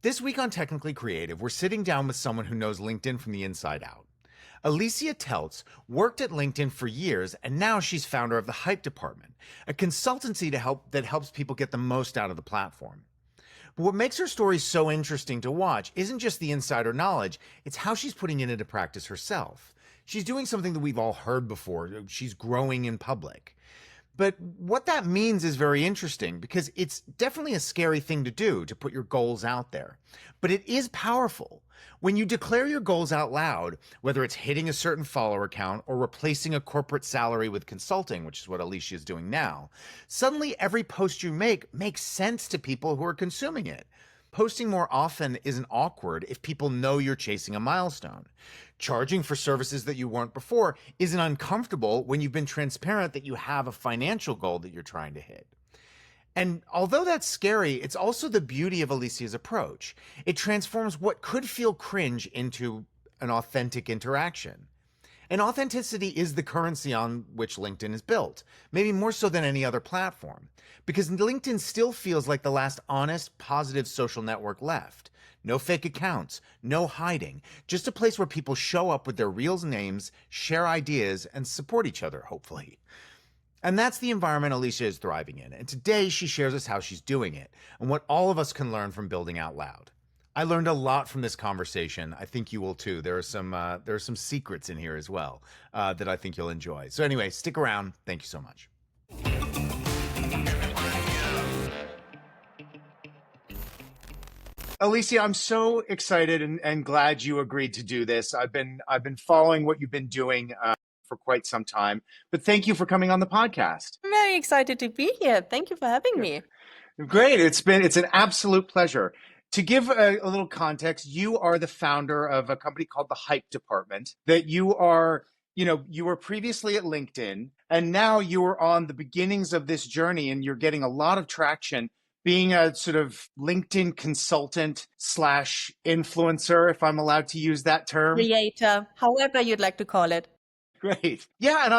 This week on Technically Creative, we're sitting down with someone who knows LinkedIn from the inside out. Alicia Teltz worked at LinkedIn for years, and now she's founder of the Hype Department, a consultancy that helps people get the most out of the platform. But what makes her story so interesting to watch isn't just the insider knowledge, it's how she's putting it into practice herself. She's doing something that we've all heard before. She's growing in public. But what that means is very interesting because it's definitely a scary thing to do, to put your goals out there. But it is powerful. When you declare your goals out loud, whether it's hitting a certain follower count or replacing a corporate salary with consulting, which is what Alicia is doing now, suddenly every post you make makes sense to people who are consuming it. Posting more often isn't awkward if people know you're chasing a milestone. Charging for services that you weren't before isn't uncomfortable when you've been transparent that you have a financial goal that you're trying to hit. And although that's scary, it's also the beauty of Alicia's approach. It transforms what could feel cringe into an authentic interaction. And authenticity is the currency on which LinkedIn is built, maybe more so than any other platform, because LinkedIn still feels like the last honest, positive social network left. No fake accounts, no hiding, just a place where people show up with their real names, share ideas, and support each other, hopefully. And that's the environment Alicia is thriving in. And today she shares us how she's doing it and what all of us can learn from building out loud. I learned a lot from this conversation. I think you will too. There are some secrets in here as well that I think you'll enjoy. So anyway, stick around. Thank you so much. Alicia, I'm so excited and glad you agreed to do this. I've been following what you've been doing for quite some time, but thank you for coming on the podcast. I'm very excited to be here. Thank you for having me. Great. It's an absolute pleasure. To give a little context, you are the founder of a company called the Hype Department that you were previously at LinkedIn, and now you are on the beginnings of this journey and you're getting a lot of traction being a sort of LinkedIn consultant / influencer, if I'm allowed to use that term. Creator, however you'd like to call it. Great. Yeah. And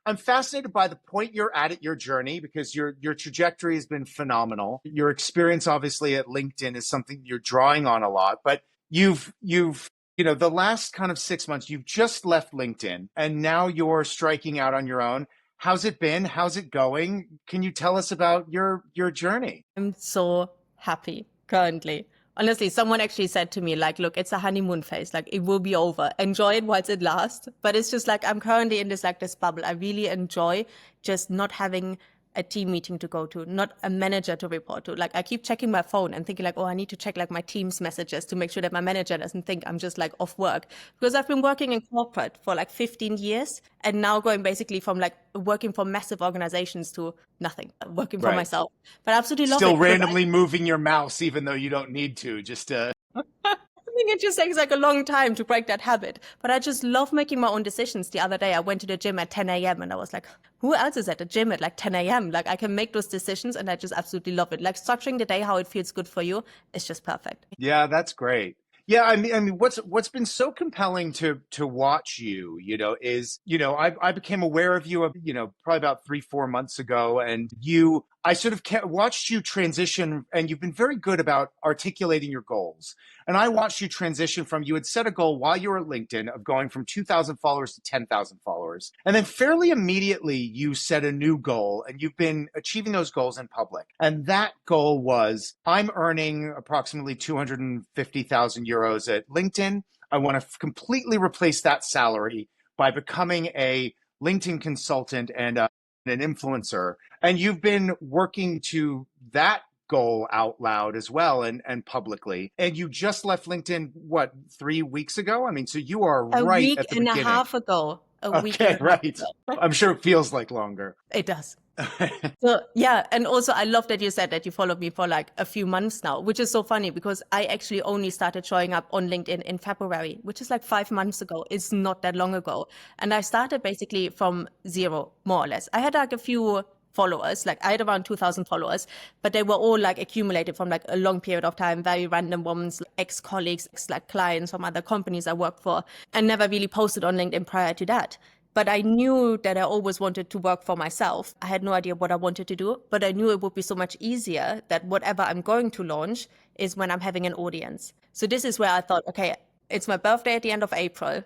I'm fascinated by the point you're at your journey because your trajectory has been phenomenal. Your experience, obviously, at LinkedIn is something you're drawing on a lot, but you've the last kind of 6 months, you've just left LinkedIn and now you're striking out on your own. How's it been? How's it going? Can you tell us about your journey? I'm so happy currently. Honestly, someone actually said to me, like, look, it's a honeymoon phase. Like, it will be over. Enjoy it whilst it lasts. But it's just like, I'm currently in this bubble. I really enjoy just not having a team meeting to go to, not a manager to report to. Like, I keep checking my phone and thinking like, oh, I need to check like my team's messages to make sure that my manager doesn't think I'm just like off work. Because I've been working in corporate for like 15 years and now going basically from like working for massive organizations to nothing, working for myself. But I absolutely love it. Still randomly moving your mouse even though you don't need to, just to... I think it just takes like a long time to break that habit. But I just love making my own decisions. The other day, I went to the gym at 10 a.m. and I was like, who else is at the gym at like 10 a.m.? Like I can make those decisions and I just absolutely love it. Like structuring the day how it feels good for you is just perfect. Yeah, that's great. Yeah, I mean, what's been so compelling to watch you, is, I became aware of you, probably about 3-4 months ago, and I sort of watched you transition, and you've been very good about articulating your goals. And I watched you transition from, you had set a goal while you were at LinkedIn of going from 2,000 followers to 10,000 followers. And then fairly immediately you set a new goal and you've been achieving those goals in public. And that goal was, I'm earning approximately 250,000 euros at LinkedIn. I want to completely replace that salary by becoming a LinkedIn consultant and an influencer. And you've been working to that goal out loud as well and publicly. And you just left LinkedIn, 3 weeks ago? I mean, so you are right at the beginning. A week and a half ago. Okay, right. I'm sure it feels like longer. It does. So yeah, and also I love that you said that you followed me for like a few months now, which is so funny because I actually only started showing up on LinkedIn in February, which is like 5 months ago. It's not that long ago. And I started basically from zero, more or less. I had like a few followers, like I had around 2,000 followers, but they were all like accumulated from like a long period of time, very random ones, ex-colleagues, like clients from other companies I worked for, and never really posted on LinkedIn prior to that. But I knew that I always wanted to work for myself. I had no idea what I wanted to do, but I knew it would be so much easier that whatever I'm going to launch is when I'm having an audience. So this is where I thought, okay, it's my birthday at the end of April,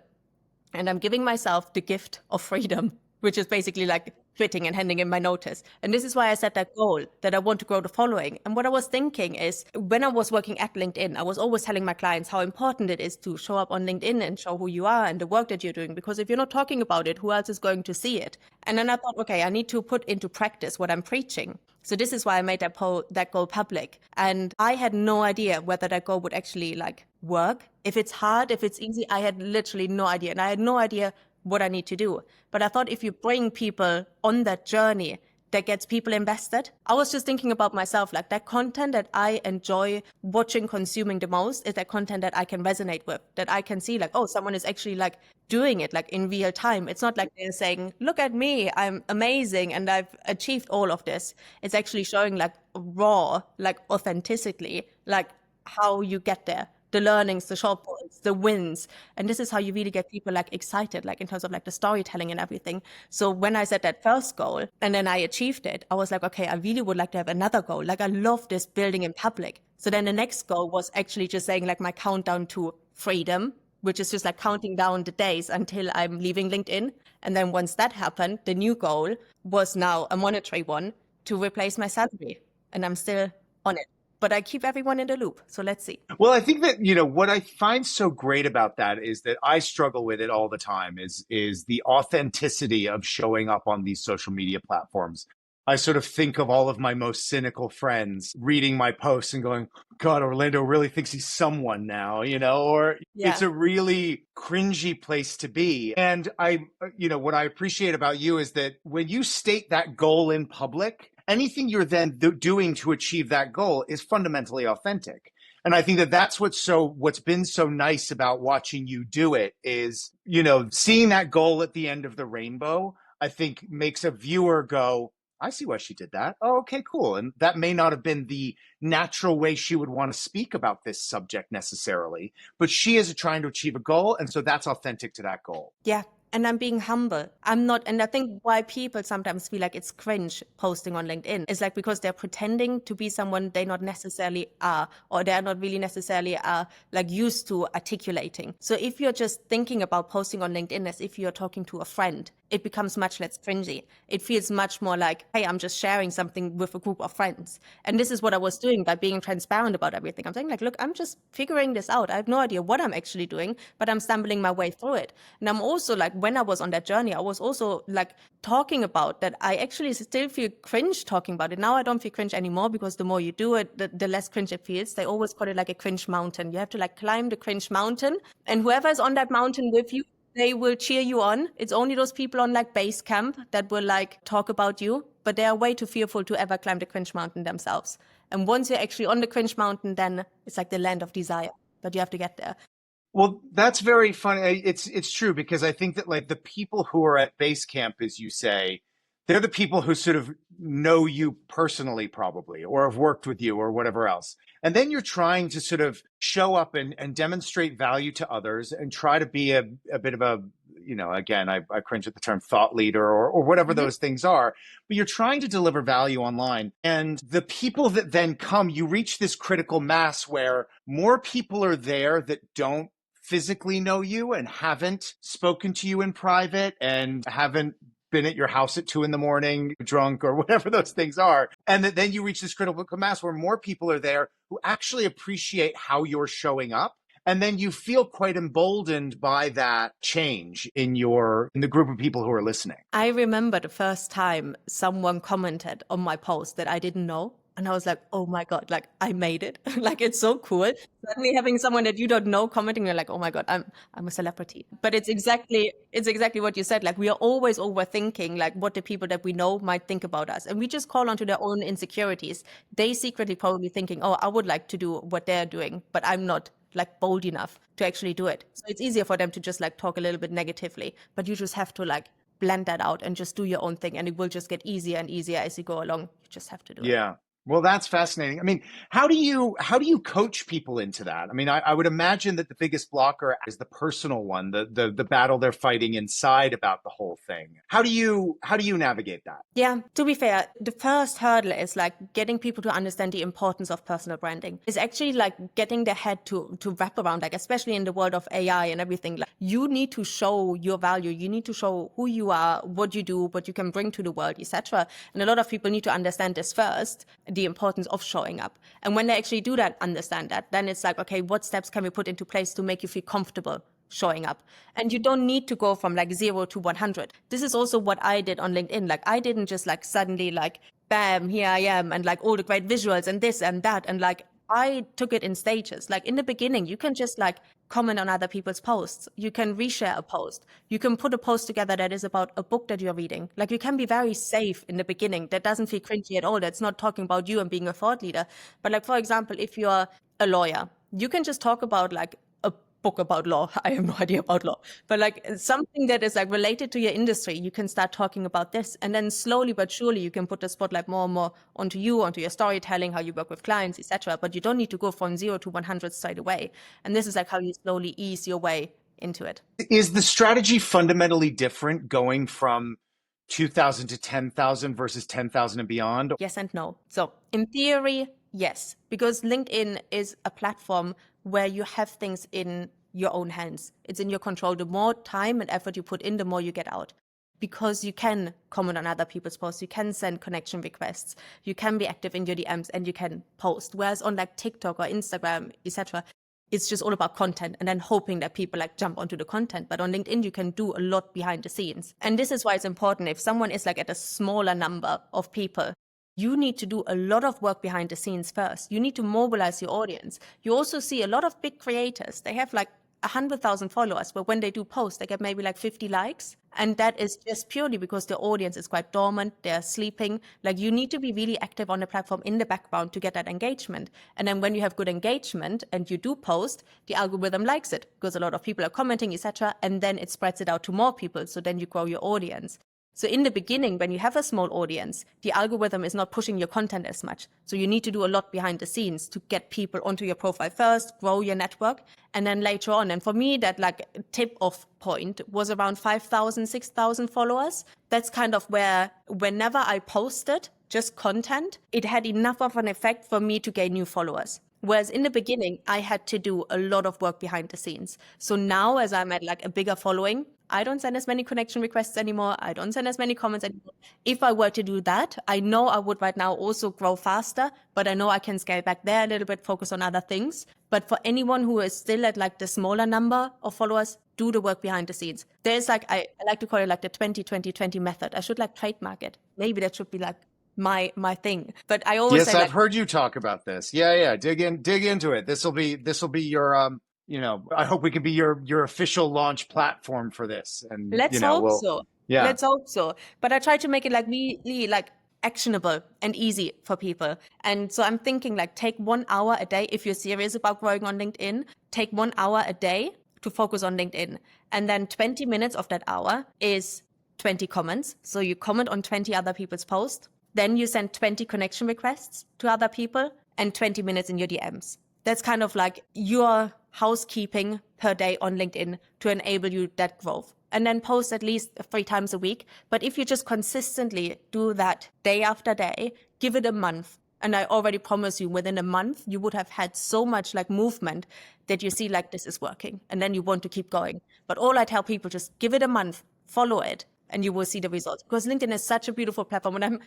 and I'm giving myself the gift of freedom, which is basically like quitting and handing in my notice. And this is why I set that goal, that I want to grow the following. And what I was thinking is, when I was working at LinkedIn, I was always telling my clients how important it is to show up on LinkedIn and show who you are and the work that you're doing. Because if you're not talking about it, who else is going to see it? And then I thought, okay, I need to put into practice what I'm preaching. So this is why I made that goal public. And I had no idea whether that goal would actually like work. If it's hard, if it's easy, I had literally no idea. And I had no idea what I need to do. But I thought if you bring people on that journey, that gets people invested. I was just thinking about myself, like that content that I enjoy watching, consuming the most is that content that I can resonate with, that I can see like, oh, someone is actually like doing it like in real time. It's not like they're saying, look at me, I'm amazing and I've achieved all of this. It's actually showing like raw, like authentically, like how you get there. The learnings, the short points, the wins. And this is how you really get people like excited, like in terms of like the storytelling and everything. So when I set that first goal and then I achieved it, I was like, okay, I really would like to have another goal. Like I love this building in public. So then the next goal was actually just saying like my countdown to freedom, which is just like counting down the days until I'm leaving LinkedIn. And then once that happened, the new goal was now a monetary one to replace my salary. And I'm still on it. But I keep everyone in the loop. So let's see. Well, I think that, what I find so great about that is that I struggle with it all the time is the authenticity of showing up on these social media platforms. I sort of think of all of my most cynical friends reading my posts and going, God, Orlando really thinks he's someone now, or it's a really cringy place to be. And what I appreciate about you is that when you state that goal in public, anything you're then doing to achieve that goal is fundamentally authentic. And I think that that's what's been so nice about watching you do it is, seeing that goal at the end of the rainbow, I think makes a viewer go, I see why she did that. Oh, okay, cool. And that may not have been the natural way she would want to speak about this subject necessarily, but she is trying to achieve a goal. And so that's authentic to that goal. Yeah. And I'm being humble. I'm not, and I think why people sometimes feel like it's cringe posting on LinkedIn is like because they're pretending to be someone they not necessarily are, or they're not really necessarily like used to articulating. So if you're just thinking about posting on LinkedIn as if you're talking to a friend, it becomes much less cringy. It feels much more like, hey, I'm just sharing something with a group of friends. And this is what I was doing by being transparent about everything. I'm saying like, look, I'm just figuring this out. I have no idea what I'm actually doing, but I'm stumbling my way through it. And I'm also like, when I was on that journey, I was also like talking about that. I actually still feel cringe talking about it. Now I don't feel cringe anymore because the more you do it, the less cringe it feels. They always call it like a cringe mountain. You have to like climb the cringe mountain, and whoever is on that mountain with you, they will cheer you on. It's only those people on like base camp that will like talk about you, but they are way too fearful to ever climb the cringe mountain themselves. And once you're actually on the cringe mountain, then it's like the land of desire, but you have to get there. Well, that's very funny. It's true because I think that like the people who are at base camp, as you say, they're the people who sort of know you personally probably, or have worked with you or whatever else. And then you're trying to sort of show up and demonstrate value to others and try to be a bit of a, again, I cringe at the term thought leader or whatever those things are, but you're trying to deliver value online. And the people that then come, you reach this critical mass where more people are there that don't physically know you and haven't spoken to you in private and haven't been at your house at 2 a.m, drunk or whatever those things are. And then you reach this critical mass where more people are there who actually appreciate how you're showing up. And then you feel quite emboldened by that change in the group of people who are listening. I remember the first time someone commented on my post that I didn't know. And I was like, oh my God, like I made it. Like, it's so cool. Suddenly having someone that you don't know commenting, you're like, oh my God, I'm a celebrity. But it's exactly what you said. Like, we are always overthinking like what the people that we know might think about us. And we just call onto their own insecurities. They secretly probably thinking, oh, I would like to do what they're doing, but I'm not like bold enough to actually do it. So it's easier for them to just like talk a little bit negatively, but you just have to like blend that out and just do your own thing. And it will just get easier and easier as you go along. You just have to do it. Yeah. Well, that's fascinating. I mean, how do you coach people into that? I mean, I would imagine that the biggest blocker is the personal one, the battle they're fighting inside about the whole thing. How do you navigate that? Yeah, to be fair, the first hurdle is like getting people to understand the importance of personal branding. It's actually like getting their head to wrap around, like especially in the world of AI and everything. Like you need to show your value, you need to show who you are, what you do, what you can bring to the world, etc. And a lot of people need to understand this first, the importance of showing up. And when they actually do that, understand that, then it's like, okay, what steps can we put into place to make you feel comfortable showing up? And you don't need to go from like 0 to 100. This is also what I did on LinkedIn. Like I didn't just like suddenly like, bam, here I am, and like all the great visuals and this and that. And like I took it in stages. Like in the beginning, you can just like comment on other people's posts. You can reshare a post. You can put a post together that is about a book that you're reading. Like you can be very safe in the beginning. That doesn't feel cringy at all. That's not talking about you and being a thought leader. But like, for example, if you're a lawyer, you can just talk about like a book about law. I have no idea about law, but like something that is like related to your industry, you can start talking about this. And then slowly but surely you can put the spotlight more and more onto you, onto your storytelling, how you work with clients, etc. But you don't need to go from 0 to 100 straight away. And this is like how you slowly ease your way into it. Is the strategy fundamentally different going from 2,000 to 10,000 versus 10,000 and beyond? Yes and no. So in theory, yes, because LinkedIn is a platform where you have things in your own hands. It's in your control. The more time and effort you put in, the more you get out. Because you can comment on other people's posts, you can send connection requests, you can be active in your DMs, and you can post. Whereas on like TikTok or Instagram, etc., it's just all about content and then hoping that people like jump onto the content. But on LinkedIn, you can do a lot behind the scenes. And this is why it's important. If someone is like at a smaller number of people, you need to do a lot of work behind the scenes first. You need to mobilize your audience. You also see a lot of big creators. They have like 100,000 followers, but when they do post, they get maybe like 50 likes. And that is just purely because their audience is quite dormant. They're sleeping. Like you need to be really active on the platform in the background to get that engagement. And then when you have good engagement and you do post, the algorithm likes it because a lot of people are commenting, etc. And then it spreads it out to more people. So then you grow your audience. So in the beginning, when you have a small audience, the algorithm is not pushing your content as much. So you need to do a lot behind the scenes to get people onto your profile first, grow your network, and then later on. And for me, that like tip off point was around 5,000, 6,000 followers. That's kind of where whenever I posted just content, it had enough of an effect for me to gain new followers. Whereas in the beginning, I had to do a lot of work behind the scenes. So now as I'm at like a bigger following, I don't send as many connection requests anymore. I don't send as many comments anymore. If I were to do that, I know I would right now also grow faster, but I know I can scale back there a little bit, focus on other things. But for anyone who is still at like the smaller number of followers, do the work behind the scenes. There's like, I like to call it like the 20-20-20 method. I should like trademark it. Maybe that should be like my thing. But I always Yes, say I've like, heard you talk about this. Yeah. Dig into it. This will be your I hope we can be your official launch platform for this. And let's hope so. Yeah. Let's hope so. But I try to make it like really like actionable and easy for people. And so I'm thinking like take 1 hour a day. If you're serious about growing on LinkedIn, take 1 hour a day to focus on LinkedIn. And then 20 minutes of that hour is 20 comments. So you comment on 20 other people's posts. Then you send 20 connection requests to other people and 20 minutes in your DMs. That's kind of like your housekeeping per day on LinkedIn to enable you that growth. And then post at least 3 times a week. But if you just consistently do that day after day, give it a month. And I already promise you within a month, you would have had so much like movement that you see like this is working. And then you want to keep going. But all I tell people, just give it a month, follow it, and you will see the results. Because LinkedIn is such a beautiful platform. And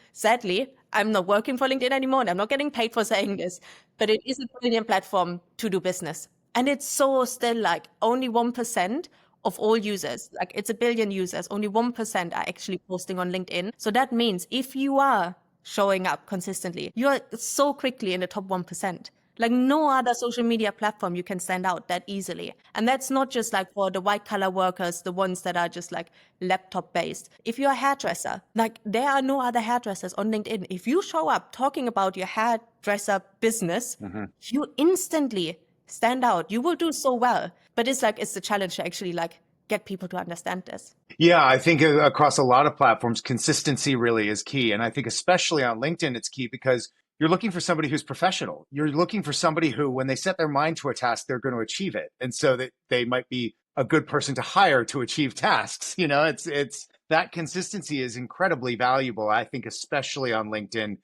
I'm not working for LinkedIn anymore. And I'm not getting paid for saying this. But it is a brilliant platform to do business. And it's so still like only 1% of all users, like it's 1 billion users, only 1% are actually posting on LinkedIn. So that means if you are showing up consistently, you are so quickly in the top 1%. Like no other social media platform you can stand out that easily. And that's not just like for the white collar workers, the ones that are just like laptop based. If you're a hairdresser, like there are no other hairdressers on LinkedIn. If you show up talking about your hairdresser business, you instantly stand out. You will do so well. But it's the challenge to actually like get people to understand this. Yeah, I think across a lot of platforms, consistency really is key. And I think especially on LinkedIn, it's key because you're looking for somebody who's professional. You're looking for somebody who, when they set their mind to a task, they're going to achieve it. And so that they might be a good person to hire to achieve tasks. It's that consistency is incredibly valuable, I think, especially on LinkedIn.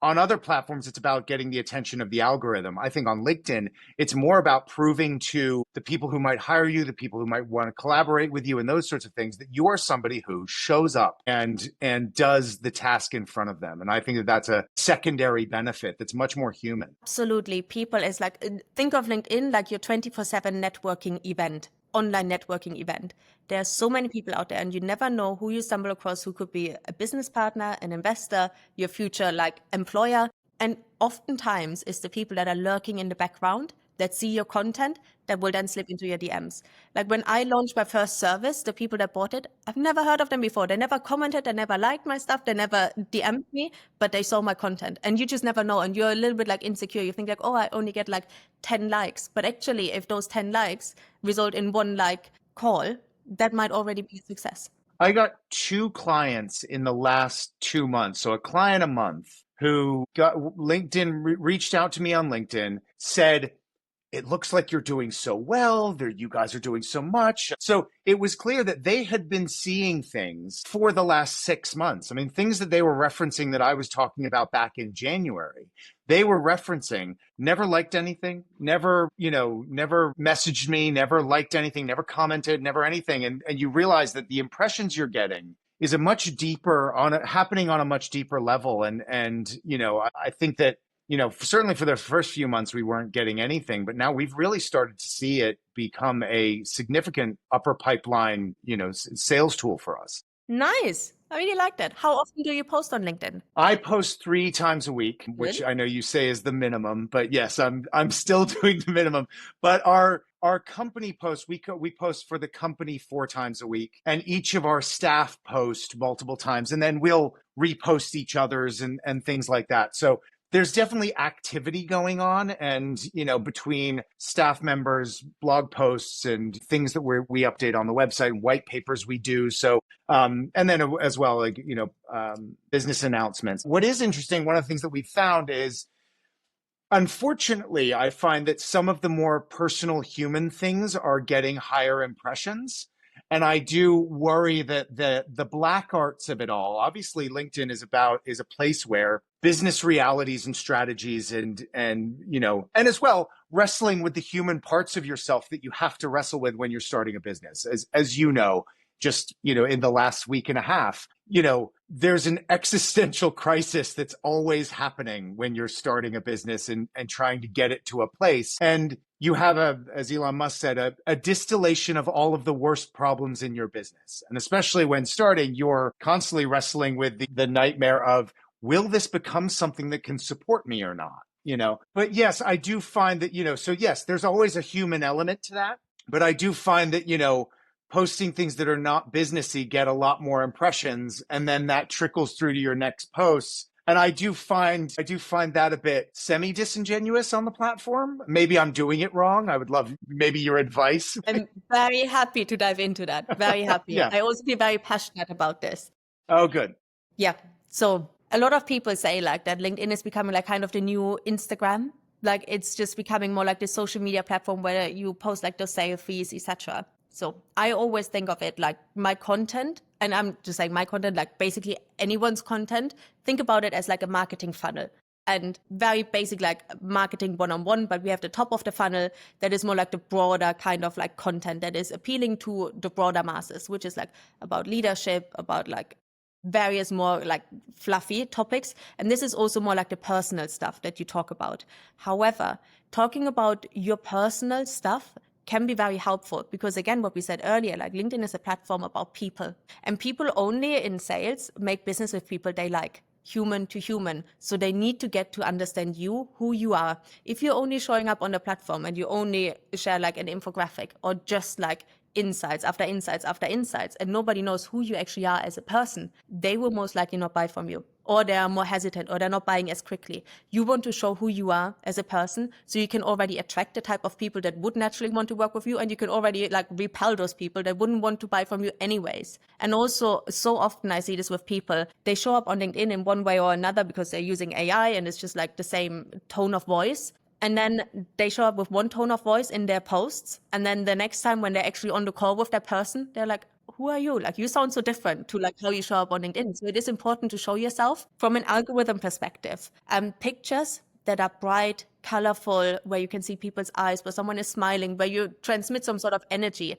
On other platforms, it's about getting the attention of the algorithm. I think on LinkedIn, it's more about proving to the people who might hire you, the people who might want to collaborate with you and those sorts of things, that you are somebody who shows up and does the task in front of them. And I think that that's a secondary benefit that's much more human. Absolutely. People is like, think of LinkedIn like your 24/7 networking event, online networking event. There are so many people out there, and you never know who you stumble across, who could be a business partner, an investor, your future like employer. And oftentimes it's the people that are lurking in the background that see your content that will then slip into your DMs. Like when I launched my first service, the people that bought it, I've never heard of them before. They never commented, they never liked my stuff, they never DM'd me, but they saw my content. And you just never know. And you're a little bit like insecure. You think like, oh, I only get like 10 likes. But actually, if those 10 likes result in one like call, that might already be a success. I got 2 clients in the last 2 months. So a client a month who got LinkedIn, reached out to me on LinkedIn, said, it looks like you're doing so well. You guys are doing so much. So it was clear that they had been seeing things for the last 6 months. I mean, things that they were referencing that I was talking about back in January, they were referencing, never liked anything, never messaged me, never liked anything, never commented, never anything. And you realize that the impressions you're getting is happening on a much deeper level. And I think that, certainly for the first few months, we weren't getting anything, but now we've really started to see it become a significant upper pipeline, sales tool for us. Nice. I really like that. How often do you post on LinkedIn? I post 3 times a week, which Really? I know you say is the minimum, but yes, I'm still doing the minimum. But our company posts, we post for the company 4 times a week, and each of our staff post multiple times, and then we'll repost each other's and things like that. So there's definitely activity going on, and between staff members, blog posts, and things that we update on the website, white papers we do. So and then as well, like business announcements. What is interesting, one of the things that we found is, unfortunately, I find that some of the more personal human things are getting higher impressions. And I do worry that the black arts of it all, obviously LinkedIn is a place where business realities and strategies and as well, wrestling with the human parts of yourself that you have to wrestle with when you're starting a business. As just, in the last week and a half, there's an existential crisis that's always happening when you're starting a business and trying to get it to a place. And you have as Elon Musk said, a distillation of all of the worst problems in your business. And especially when starting, you're constantly wrestling with the nightmare of, will this become something that can support me or not? But yes, I do find that, so yes, there's always a human element to that. But I do find that, posting things that are not businessy get a lot more impressions, and then that trickles through to your next posts. And I do find that a bit semi-disingenuous on the platform. Maybe I'm doing it wrong. I would love maybe your advice. I'm very happy to dive into that. Very happy. Yeah. I also feel very passionate about this. Oh, good. Yeah. So a lot of people say like that LinkedIn is becoming like kind of the new Instagram. Like it's just becoming more like the social media platform where you post like those selfies, etc. So I always think of it like my content, and I'm just saying my content, like basically anyone's content, think about it as like a marketing funnel. And very basic like marketing one-on-one, but we have the top of the funnel that is more like the broader kind of like content that is appealing to the broader masses, which is like about leadership, about like various more like fluffy topics. And this is also more like the personal stuff that you talk about. However, talking about your personal stuff can be very helpful because, again, what we said earlier, like LinkedIn is a platform about people, and people only in sales make business with people they like, human to human. So they need to get to understand you, who you are. If you're only showing up on the platform and you only share like an infographic or just like insights after insights after insights, and nobody knows who you actually are as a person, they will most likely not buy from you. or they are more hesitant, or they're not buying as quickly. You want to show who you are as a person, so you can already attract the type of people that would naturally want to work with you, and you can already like repel those people that wouldn't want to buy from you anyways. And also, so often I see this with people, they show up on LinkedIn in one way or another because they're using AI and it's just like the same tone of voice. And then they show up with one tone of voice in their posts. And then the next time when they're actually on the call with that person, they're like, who are you? Like, you sound so different to like how you show up on LinkedIn. So it is important to show yourself from an algorithm perspective. Pictures that are bright, colorful, where you can see people's eyes, where someone is smiling, where you transmit some sort of energy,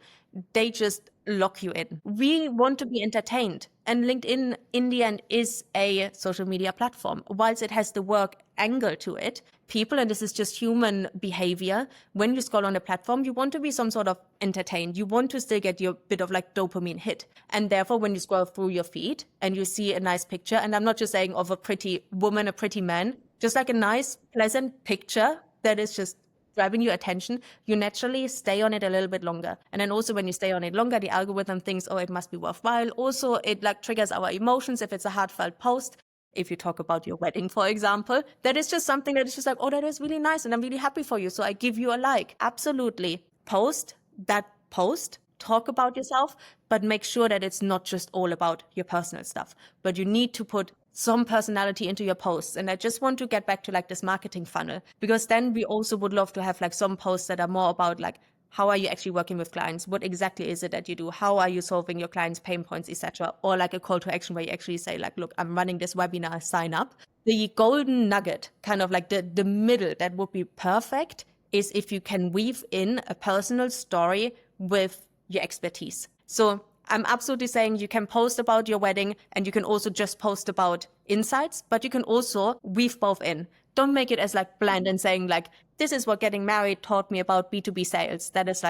they just lock you in. We want to be entertained. And LinkedIn, in the end, is a social media platform. Whilst it has the work angle to it, people, and this is just human behavior, when you scroll on a platform, you want to be some sort of entertained. You want to still get your bit of like dopamine hit. And therefore, when you scroll through your feed and you see a nice picture, and I'm not just saying of a pretty woman, a pretty man, just like a nice, pleasant picture that is just grabbing your attention, you naturally stay on it a little bit longer. And then also when you stay on it longer, the algorithm thinks, oh, it must be worthwhile. Also, it like triggers our emotions if it's a heartfelt post. If you talk about your wedding, for example, that is just something that is just like, oh, that is really nice and I'm really happy for you. So I give you a like. Absolutely. Post that post, talk about yourself, but make sure that it's not just all about your personal stuff. But you need to put some personality into your posts. And I just want to get back to like this marketing funnel, because then we also would love to have like some posts that are more about like, how are you actually working with clients? What exactly is it that you do? How are you solving your clients' pain points, etc.? Or like a call to action where you actually say like, look, I'm running this webinar, sign up. The golden nugget, kind of like the middle that would be perfect, is if you can weave in a personal story with your expertise. So I'm absolutely saying you can post about your wedding and you can also just post about insights, but you can also weave both in. Don't make it as like bland and saying like, this is what getting married taught me about B2B sales. That is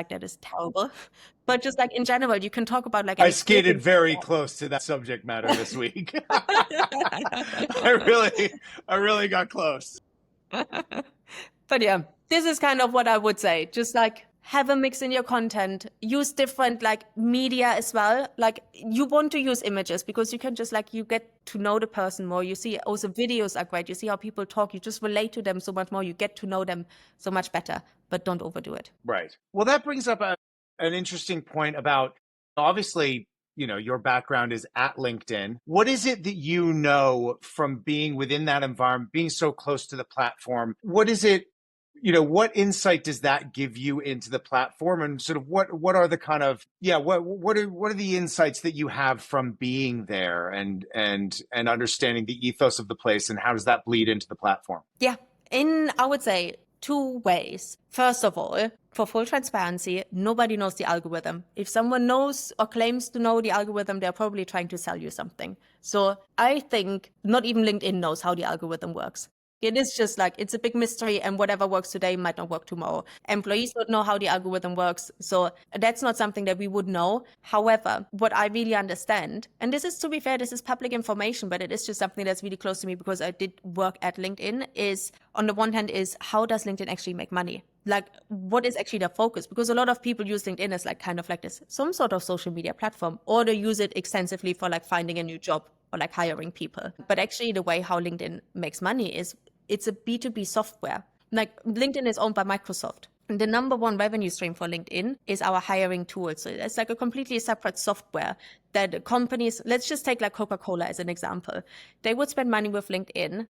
terrible. But just like in general, you can talk about like I skated very close to that subject matter this week. I really got close. But yeah, this is kind of what I would say. Just like have a mix in your content, use different like media as well. Like you want to use images because you can just like, you get to know the person more. You see also videos are great. You see how people talk. You just relate to them so much more. You get to know them so much better, but don't overdo it. Right. Well, that brings up an interesting point about, obviously, you know, your background is at LinkedIn. What is it that you know from being within that environment, being so close to the platform? What is it, you know, what insight does that give you into the platform, and sort of what are the kind of, what are the insights that you have from being there and understanding the ethos of the place, and how does that bleed into the platform? Yeah, I would say 2 ways. First of all, for full transparency, nobody knows the algorithm. If someone knows or claims to know the algorithm, they're probably trying to sell you something. So I think not even LinkedIn knows how the algorithm works. It is just like, it's a big mystery, and whatever works today might not work tomorrow. Employees don't know how the algorithm works. So that's not something that we would know. However, what I really understand, and this is, to be fair, this is public information, but it is just something that's really close to me because I did work at LinkedIn, is on the one hand is, how does LinkedIn actually make money? Like, what is actually their focus? Because a lot of people use LinkedIn as like kind of like this, some sort of social media platform, or they use it extensively for like finding a new job or like hiring people. But actually the way how LinkedIn makes money is, it's a B2B software. Like LinkedIn is owned by Microsoft. And the number one revenue stream for LinkedIn is our hiring tool. So it's like a completely separate software that companies, let's just take like Coca-Cola as an example. They would spend money with LinkedIn,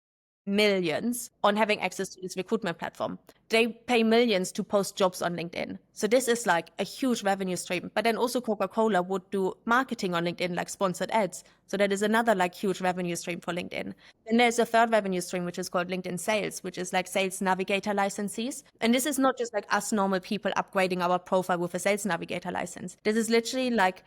millions, on having access to this recruitment platform. They pay millions to post jobs on LinkedIn. So this is like a huge revenue stream. But then also Coca-Cola would do marketing on LinkedIn, like sponsored ads. So that is another like huge revenue stream for LinkedIn. Then there's a third revenue stream, which is called LinkedIn Sales, which is like Sales Navigator licensees. And this is not just like us normal people upgrading our profile with a Sales Navigator license. This is literally like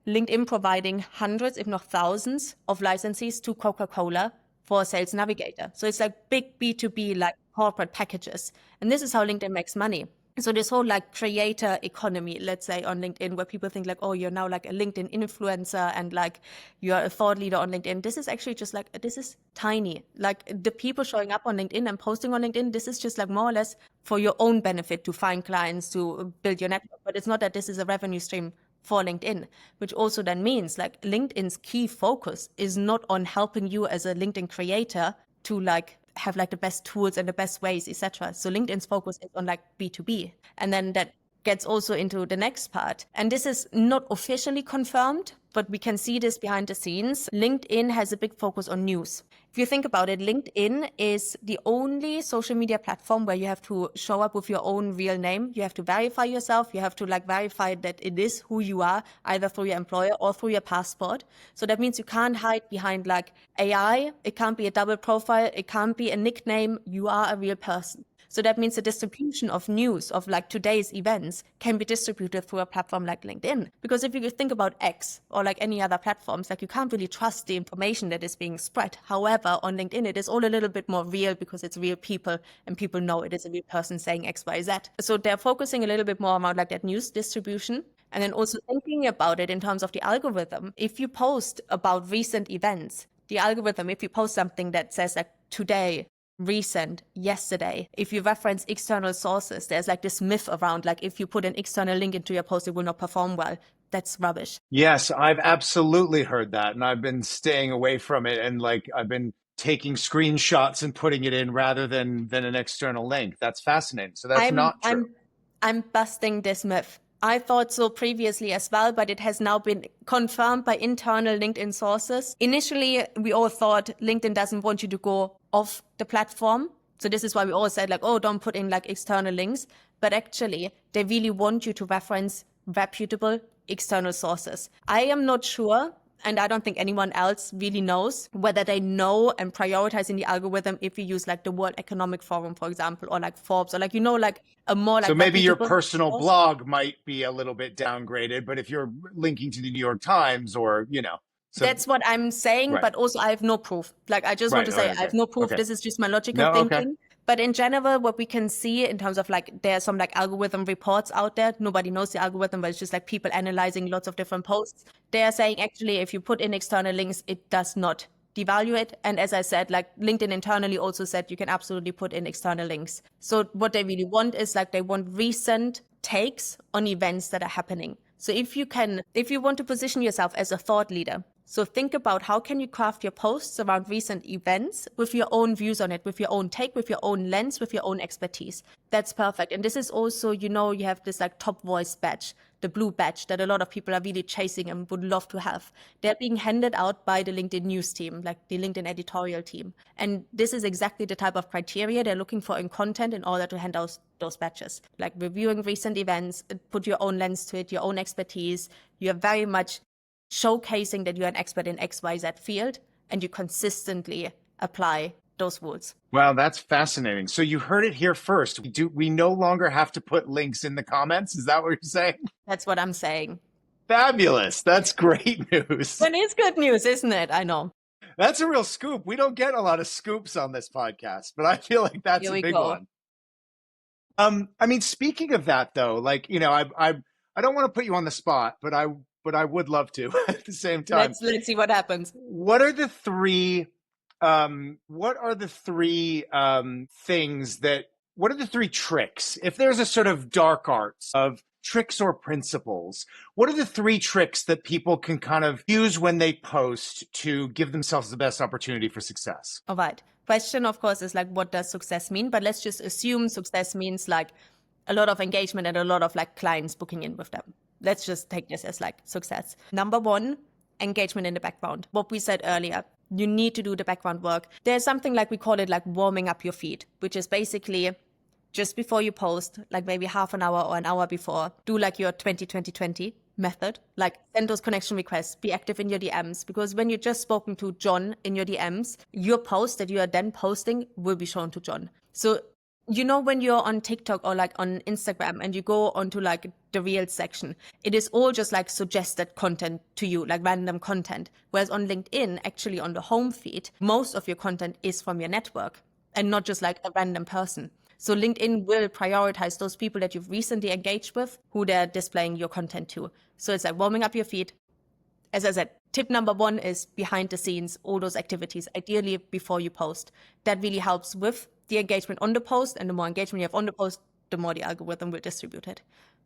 LinkedIn providing hundreds, if not thousands, of licensees to Coca-Cola for a Sales Navigator. So it's like big B2B, like corporate packages. And this is how LinkedIn makes money. So this whole like creator economy, let's say on LinkedIn, where people think like, oh, you're now like a LinkedIn influencer and like you're a thought leader on LinkedIn. This is actually just like, this is tiny. Like the people showing up on LinkedIn and posting on LinkedIn, this is just like more or less for your own benefit, to find clients, to build your network. But it's not that this is a revenue stream for LinkedIn, which also then means like LinkedIn's key focus is not on helping you as a LinkedIn creator to like have like the best tools and the best ways, etc. So LinkedIn's focus is on like B2B. And then that gets also into the next part. And this is not officially confirmed, but we can see this behind the scenes. LinkedIn has a big focus on news. If you think about it, LinkedIn is the only social media platform where you have to show up with your own real name. You have to verify yourself. You have to like verify that it is who you are, either through your employer or through your passport. So that means you can't hide behind like AI. It can't be a double profile. It can't be a nickname. You are a real person. So that means the distribution of news of like today's events can be distributed through a platform like LinkedIn. Because if you think about X or like any other platforms, like you can't really trust the information that is being spread. However, on LinkedIn, it is all a little bit more real because it's real people and people know it is a real person saying X, Y, Z. So they're focusing a little bit more about like that news distribution. And then also thinking about it in terms of the algorithm. If you post about recent events, the algorithm, if you post something that says like today, recent, yesterday, if you reference external sources, there's like this myth around like if you put an external link into your post, it will not perform well. That's rubbish. Yes, I've absolutely heard that. And I've been staying away from it. And like I've been taking screenshots and putting it in rather than an external link. That's fascinating. So that's not true. I'm busting this myth. I thought so previously as well, but it has now been confirmed by internal LinkedIn sources. Initially, we all thought LinkedIn doesn't want you to go off the platform. So this is why we all said like, oh, don't put in like external links. But actually, they really want you to reference reputable external sources. I am not sure, and I don't think anyone else really knows whether they know and prioritize in the algorithm if you use like the World Economic Forum, for example, or like Forbes, or like, you know, like a more like. So maybe your personal blog might be a little bit downgraded, but if you're linking to the New York Times or, you know. So, that's what I'm saying, right. But also I have no proof. Like I just want to say I have no proof. This is just my logical thinking. Okay. But in general, what we can see in terms of like, there are some like algorithm reports out there. Nobody knows the algorithm, but it's just like people analyzing lots of different posts. They are saying actually, if you put in external links, it does not devalue it. And as I said, like LinkedIn internally also said, you can absolutely put in external links. So what they really want is like, they want recent takes on events that are happening. So if you want to position yourself as a thought leader, so think about how can you craft your posts around recent events with your own views on it, with your own take, with your own lens, with your own expertise. That's perfect. And this is also, you know, you have this like top voice badge, the blue badge that a lot of people are really chasing and would love to have. They're being handed out by the LinkedIn news team, like the LinkedIn editorial team. And this is exactly the type of criteria they're looking for in content in order to hand out those badges. Like reviewing recent events, put your own lens to it, your own expertise. You're very much showcasing that you're an expert in XYZ field and you consistently apply those rules. Wow, that's fascinating. So you heard it here first. We no longer have to put links in the comments. Is that what you're saying? That's what I'm saying. Fabulous. That's great news. Well, it's good news, isn't it? I know. That's a real scoop. We don't get a lot of scoops on this podcast, but I feel like that's a big one. I mean, speaking of that though, like, you know, I don't want to put you on the spot, but I would love to at the same time. Let's see what happens. What are the three tricks? If there's a sort of dark arts of tricks or principles, what are the three tricks that people can kind of use when they post to give themselves the best opportunity for success? All right. Question, of course, is like, what does success mean? But let's just assume success means like a lot of engagement and a lot of like clients booking in with them. Let's just take this as like success. Number one, engagement in the background. What we said earlier, you need to do the background work. There's something like we call it like warming up your feed, which is basically just before you post, like maybe half an hour or an hour before, do like your 20-20-20 method, like send those connection requests, be active in your DMs, because when you're just spoken to John in your DMs, your post that you are then posting will be shown to John. So you know, when you're on TikTok or like on Instagram and you go onto like the Reels section, it is all just like suggested content to you, like random content. Whereas on LinkedIn, actually on the home feed, most of your content is from your network and not just like a random person. So LinkedIn will prioritize those people that you've recently engaged with, who they're displaying your content to. So it's like warming up your feed. As I said, tip number one is behind the scenes, all those activities, ideally before you post. That really helps with the engagement on the post, and the more engagement you have on the post, the more the algorithm will distribute it.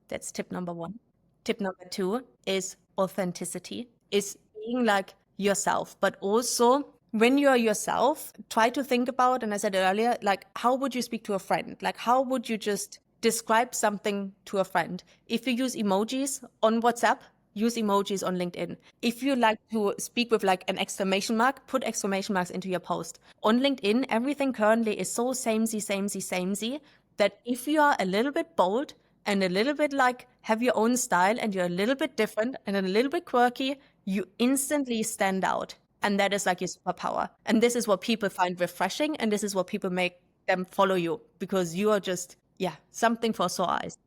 That's tip number one. Tip number 2 is authenticity, is being like yourself, but also when you're yourself, try to think about, and I said it earlier, like how would you speak to a friend? Like how would you just describe something to a friend? If you use emojis on WhatsApp, use emojis on LinkedIn. If you like to speak with like an exclamation mark, put exclamation marks into your post. On LinkedIn, everything currently is so samey, that if you are a little bit bold and a little bit like have your own style and you're a little bit different and a little bit quirky, you instantly stand out. And that is like your superpower. And this is what people find refreshing. And this is what people make them follow you, because you are just, something for sore eyes.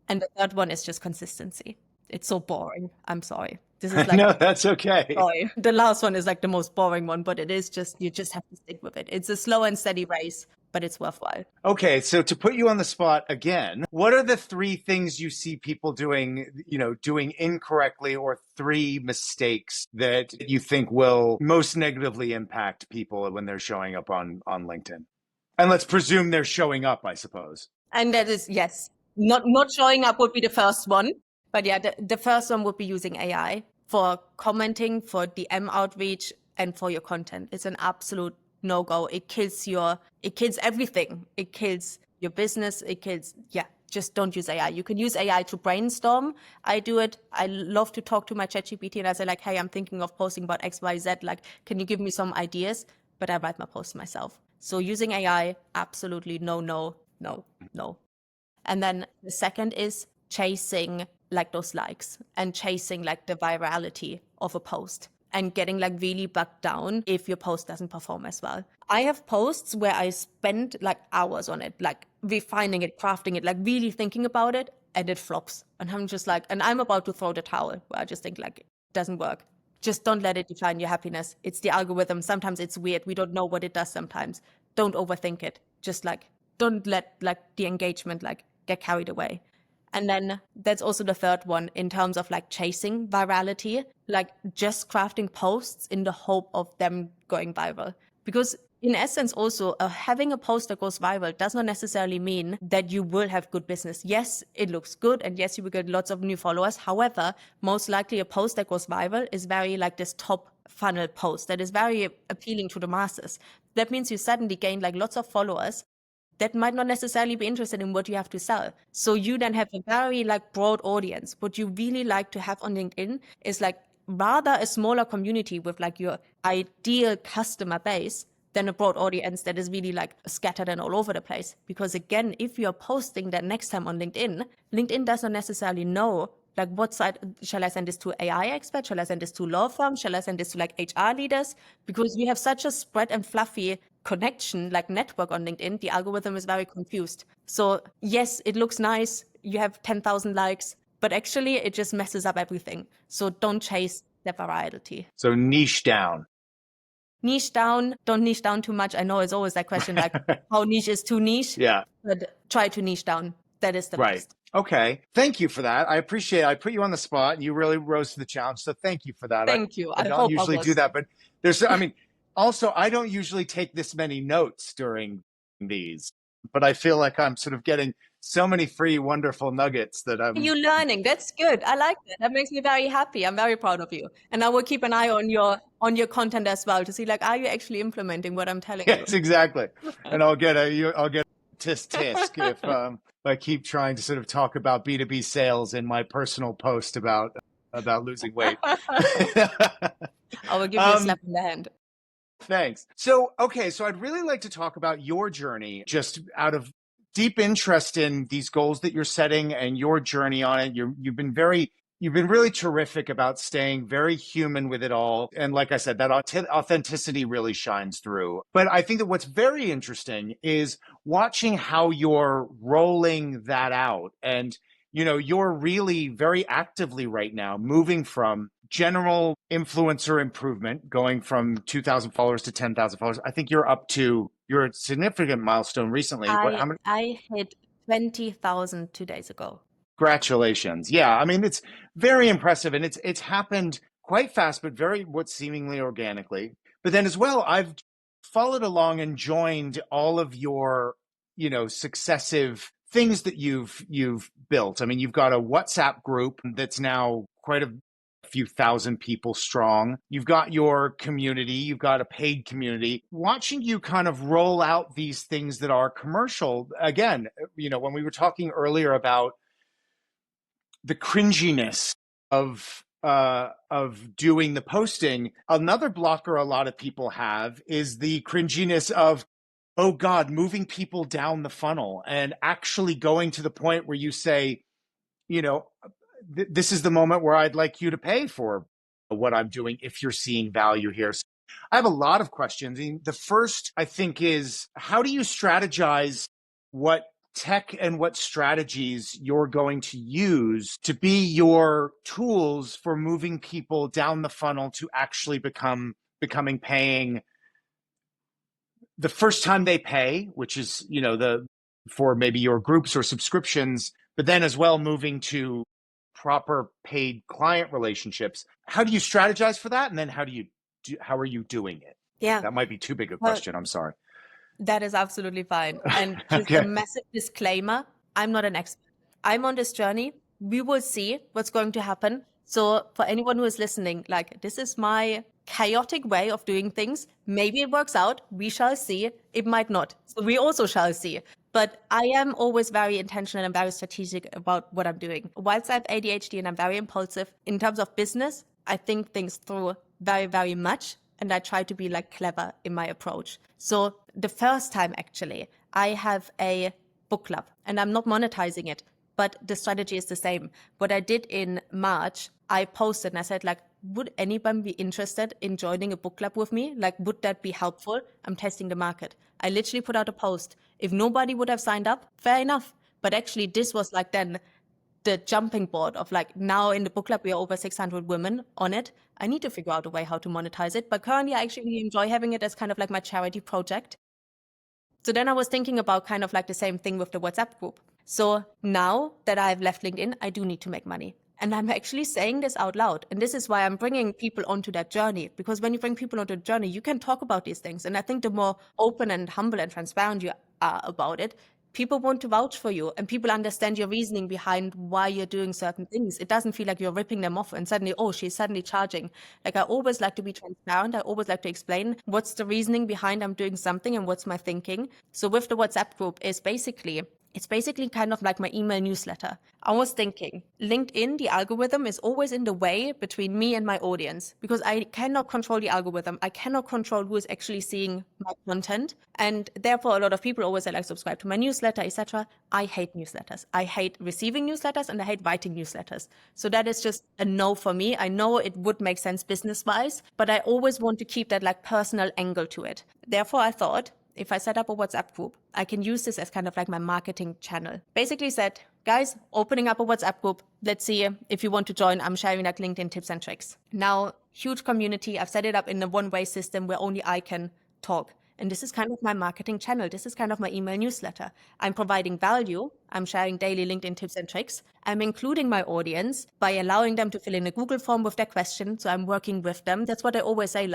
And the third one is just consistency. It's so boring. I'm sorry. This is like, No, that's okay. sorry. The last one is like the most boring one, but it is just, you just have to stick with it. It's a slow and steady race, but it's worthwhile. Okay, so to put you on the spot again, what are the 3 things you see people doing, doing incorrectly, or 3 mistakes that you think will most negatively impact people when they're showing up on LinkedIn? And let's presume they're showing up, I suppose. And that is, yes, not showing up would be the first one. But yeah, the first one would be using AI for commenting, for DM outreach, and for your content. It's an absolute no-go. It kills everything. It kills your business. Just don't use AI. You can use AI to brainstorm. I do it. I love to talk to my ChatGPT and I say like, hey, I'm thinking of posting about X, Y, Z. Like, can you give me some ideas? But I write my posts myself. So using AI, absolutely no. And then the second is chasing like those likes and chasing like the virality of a post and getting like really bugged down if your post doesn't perform as well. I have posts where I spend like hours on it, like refining it, crafting it, like really thinking about it, and it flops. And I'm just like, and I'm about to throw the towel, where I just think like, it doesn't work. Just don't let it define your happiness. It's the algorithm. Sometimes it's weird. We don't know what it does sometimes. Don't overthink it. Just like, don't let like the engagement like get carried away. And then that's also the third one in terms of like chasing virality, like just crafting posts in the hope of them going viral. Because in essence, also having a post that goes viral does not necessarily mean that you will have good business. Yes, it looks good. And yes, you will get lots of new followers. However, most likely a post that goes viral is very like this top funnel post that is very appealing to the masses. That means you suddenly gain like lots of followers that might not necessarily be interested in what you have to sell. So you then have a very like broad audience. What you really like to have on LinkedIn is like rather a smaller community with like your ideal customer base than a broad audience that is really like scattered and all over the place. Because again, if you're posting that next time on LinkedIn, LinkedIn doesn't necessarily know like what side, shall I send this to AI experts? Shall I send this to law firms? Shall I send this to like HR leaders? Because we have such a spread and fluffy connection, like network on LinkedIn, the algorithm is very confused. So yes, it looks nice. You have 10,000 likes, but actually it just messes up everything. So don't chase the variety. So niche down. Niche down, don't niche down too much. I know it's always that question, like how niche is too niche? Yeah. But try to niche down. That is the Right. best. Okay. Thank you for that. I appreciate it. I put you on the spot and you really rose to the challenge. So thank you for that. Thank you. I don't usually do that, but also I don't usually take this many notes during these, but I feel like I'm sort of getting so many free, wonderful nuggets that You're learning. That's good. I like that. That makes me very happy. I'm very proud of you. And I will keep an eye on your content as well to see like, are you actually implementing what I'm telling you? Yes, exactly. And I'll get tisk if I keep trying to sort of talk about B2B sales in my personal post about losing weight. I will give you a slap in the hand. Thanks. So I'd really like to talk about your journey, just out of deep interest in these goals that you're setting and your journey on it. You've been really terrific about staying very human with it all. And like I said, that authenticity really shines through. But I think that what's very interesting is watching how you're rolling that out. And, you're really very actively right now moving from general influencer improvement, going from 2,000 followers to 10,000 followers. I think you're up to your significant milestone recently. I hit 20,000 2 days ago. Congratulations. Yeah, I mean, it's very impressive, and it's happened quite fast, but what seemingly organically. But then as well, I've followed along and joined all of your, successive things that you've built. I mean, you've got a WhatsApp group that's now quite a few thousand people strong. You've got your community, you've got a paid community. Watching you kind of roll out these things that are commercial, again, when we were talking earlier about the cringiness of doing the posting, another blocker a lot of people have is the cringiness of, oh God, moving people down the funnel and actually going to the point where you say, this is the moment where I'd like you to pay for what I'm doing if you're seeing value here. So I have a lot of questions. I mean, the first, I think, is how do you strategize what tech and what strategies you're going to use to be your tools for moving people down the funnel to actually becoming paying the first time they pay, which is, for maybe your groups or subscriptions, but then as well moving to proper paid client relationships. How do you strategize for that? And then how are you doing it? Yeah. That might be too big a question. I'm sorry. That is absolutely fine. And just a massive disclaimer, I'm not an expert. I'm on this journey. We will see what's going to happen. So for anyone who is listening, this is my chaotic way of doing things. Maybe it works out. We shall see. It might not. So we also shall see. But I am always very intentional and very strategic about what I'm doing. Whilst I have ADHD and I'm very impulsive, in terms of business, I think things through very, very much. And I try to be clever in my approach. So the first time, actually, I have a book club and I'm not monetizing it, but the strategy is the same. What I did in March, I posted and I said, would anyone be interested in joining a book club with me? Would that be helpful? I'm testing the market. I literally put out a post. If nobody would have signed up, fair enough. But actually, this was then the jumping board of now in the book club, we are over 600 women on it. I need to figure out a way how to monetize it. But currently, I actually really enjoy having it as kind of my charity project. So then I was thinking about kind of the same thing with the WhatsApp group. So now that I've left LinkedIn, I do need to make money. And I'm actually saying this out loud. And this is why I'm bringing people onto that journey. Because when you bring people onto the journey, you can talk about these things. And I think the more open and humble and transparent you are about it, people want to vouch for you and people understand your reasoning behind why you're doing certain things. It doesn't feel like you're ripping them off and suddenly, oh, she's suddenly charging. I always like to be transparent. I always like to explain what's the reasoning behind I'm doing something and what's my thinking. So with the WhatsApp group it's basically kind of like my email newsletter. I was thinking, LinkedIn, the algorithm is always in the way between me and my audience because I cannot control the algorithm. I cannot control who is actually seeing my content. And therefore, a lot of people always say, subscribe to my newsletter, etc. I hate newsletters. I hate receiving newsletters and I hate writing newsletters. So that is just a no for me. I know it would make sense business-wise, but I always want to keep that personal angle to it. Therefore, I thought, if I set up a WhatsApp group, I can use this as kind of my marketing channel. Basically said, guys, opening up a WhatsApp group. Let's see if you want to join. I'm sharing LinkedIn tips and tricks. Now, huge community. I've set it up in a one-way system where only I can talk. And this is kind of my marketing channel. This is kind of my email newsletter. I'm providing value. I'm sharing daily LinkedIn tips and tricks. I'm including my audience by allowing them to fill in a Google form with their question. So I'm working with them. That's what I always say,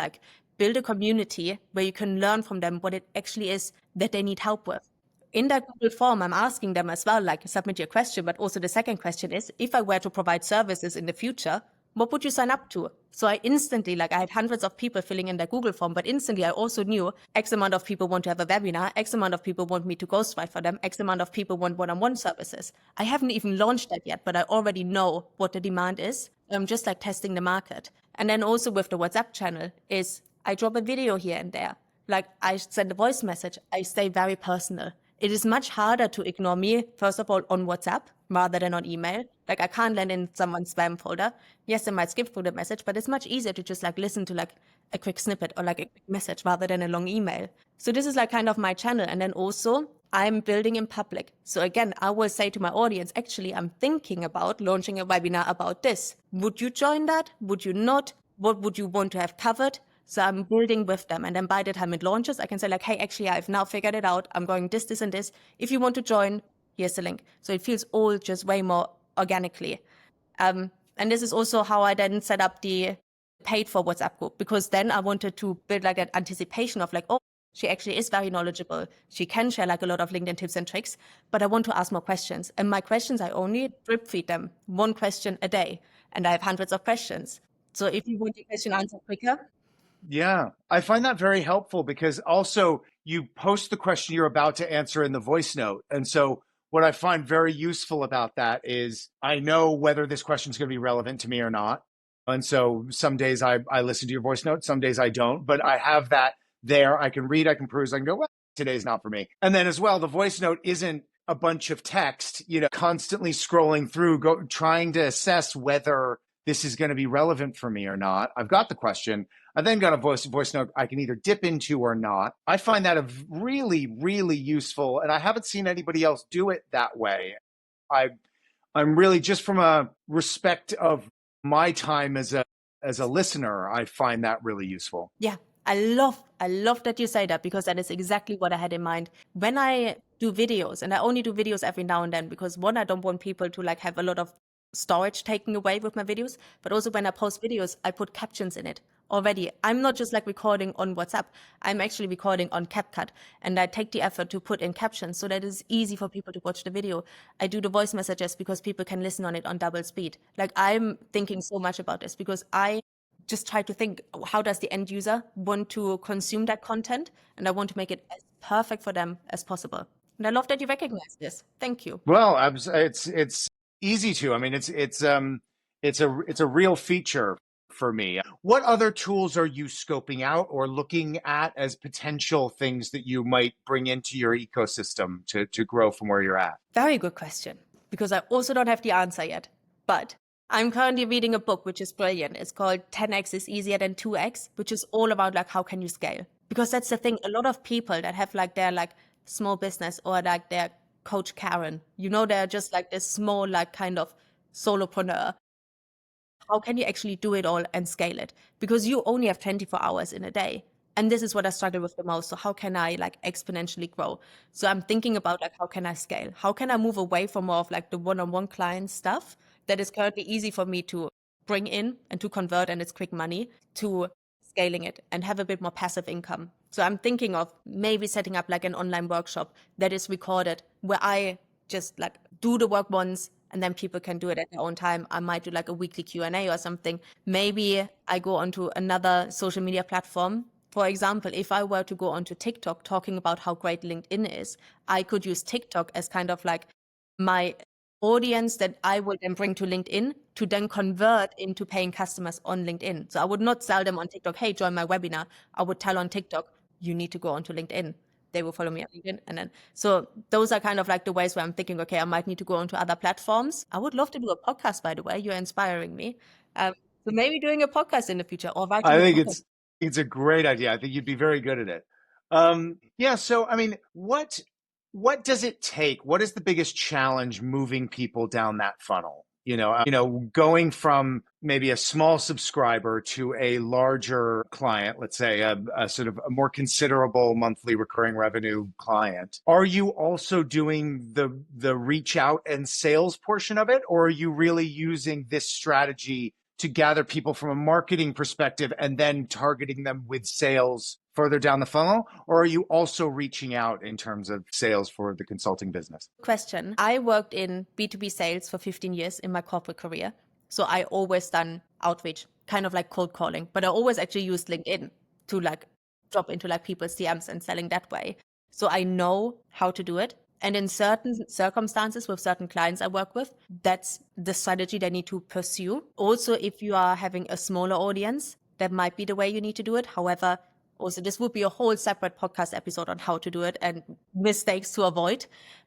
build a community where you can learn from them what it actually is that they need help with. In that Google form, I'm asking them as well, submit your question. But also the second question is, if I were to provide services in the future, what would you sign up to? So I instantly, I had hundreds of people filling in their Google form, but instantly I also knew X amount of people want to have a webinar, X amount of people want me to ghostwrite for them, X amount of people want one-on-one services. I haven't even launched that yet, but I already know what the demand is. I'm just testing the market. And then also with the WhatsApp channel is I drop a video here and there. I send a voice message. I stay very personal. It is much harder to ignore me, first of all, on WhatsApp rather than on email. I can't land in someone's spam folder. Yes, I might skip through the message, but it's much easier to just listen to a quick snippet or a quick message rather than a long email. So this is kind of my channel. And then also I'm building in public. So again, I will say to my audience, actually, I'm thinking about launching a webinar about this. Would you join that? Would you not? What would you want to have covered? So I'm building with them. And then by the time it launches, I can say hey, actually, I've now figured it out. I'm going this, and this. If you want to join, here's the link. So it feels all just way more organically. And this is also how I then set up the paid for WhatsApp group, because then I wanted to build that anticipation of oh, She actually is very knowledgeable. She can share like a lot of LinkedIn tips and tricks, but I want to ask more questions. And my questions, I only drip feed them one question a day. And I have hundreds of questions. So if you want your question answered quicker, Yeah, I find that very helpful because also you post the question you're about to answer in the voice note. And so what I find very useful about that is I know whether this question is going to be relevant to me or not. And so some days I listen to your voice note, some days I don't, but I have that there. I can read, I can peruse, I can go, well, today's not for me. And then as well, the voice note isn't a bunch of text, constantly scrolling through, trying to assess whether this is going to be relevant for me or not. I've got the question. I then got a voice note I can either dip into or not. I find that a really, really useful, and I haven't seen anybody else do it that way. I'm really, just from a respect of my time as a listener, I find that really useful. yeah, I love that you say that, because that is exactly what I had in mind. When I do videos, and I only do videos every now and then, because one, I don't want people to like have a lot of storage taken away with my videos, but also when I post videos, I put captions in it already. I'm not just like recording on WhatsApp. I'm actually recording on CapCut, and I take the effort to put in captions so that it's easy for people to watch the video. I do the voice messages because people can listen on it on double speed. Like, I'm thinking so much about this because I just try to think, how does the end user want to consume that content? And I want to make it as perfect for them as possible. And I love that you recognize this. Thank you. Well, it's easy to. I mean, it's a real feature for me. What other tools are you scoping out or looking at as potential things that you might bring into your ecosystem to grow from where you're at? Very good question, because I also don't have the answer yet. But I'm currently reading a book which is brilliant. It's called 10x is easier than 2x, which is all about like how can you scale? Because that's the thing. A lot of people that have like their like small business or like their Coach Karen, they're just like this small like kind of solopreneur. How can you actually do it all and scale it? Because you only have 24 hours in a day. And this is what I struggle with the most. So how can I like exponentially grow? So I'm thinking about like, how can I scale? How can I move away from more of like the one-on-one client stuff that is currently easy for me to bring in and to convert, and it's quick money, to scaling it and have a bit more passive income. So I'm thinking of maybe setting up like an online workshop that is recorded, where I just like do the work once, and then people can do it at their own time. I might do like a weekly Q&A or something. Maybe I go onto another social media platform. For example, if I were to go onto TikTok talking about how great LinkedIn is, I could use TikTok as kind of like my audience that I will then bring to LinkedIn to then convert into paying customers on LinkedIn. So I would not sell them on TikTok, hey, join my webinar. I would tell on TikTok, you need to go onto LinkedIn. They will follow me on LinkedIn. And then, so those are kind of like the ways where I'm thinking, okay, I might need to go onto other platforms. I would love to do a podcast, by the way. You're inspiring me. So maybe doing a podcast in the future, or writing I a think book. it's a great idea. I think you'd be very good at it. Yeah. So, I mean, what does it take? What is the biggest challenge moving people down that funnel? Going from maybe a small subscriber to a larger client, let's say a sort of a more considerable monthly recurring revenue client. Are you also doing the reach out and sales portion of it, or are you really using this strategy to gather people from a marketing perspective and then targeting them with sales further down the funnel? Or are you also reaching out in terms of sales for the consulting business? Question. I worked in B2B sales for 15 years in my corporate career. So I always done outreach, kind of like cold calling, but I always actually used LinkedIn to like drop into like people's DMs and selling that way. So I know how to do it. And in certain circumstances with certain clients I work with, that's the strategy they need to pursue. Also, if you are having a smaller audience, that might be the way you need to do it. However, also, this would be a whole separate podcast episode on how to do it and mistakes to avoid.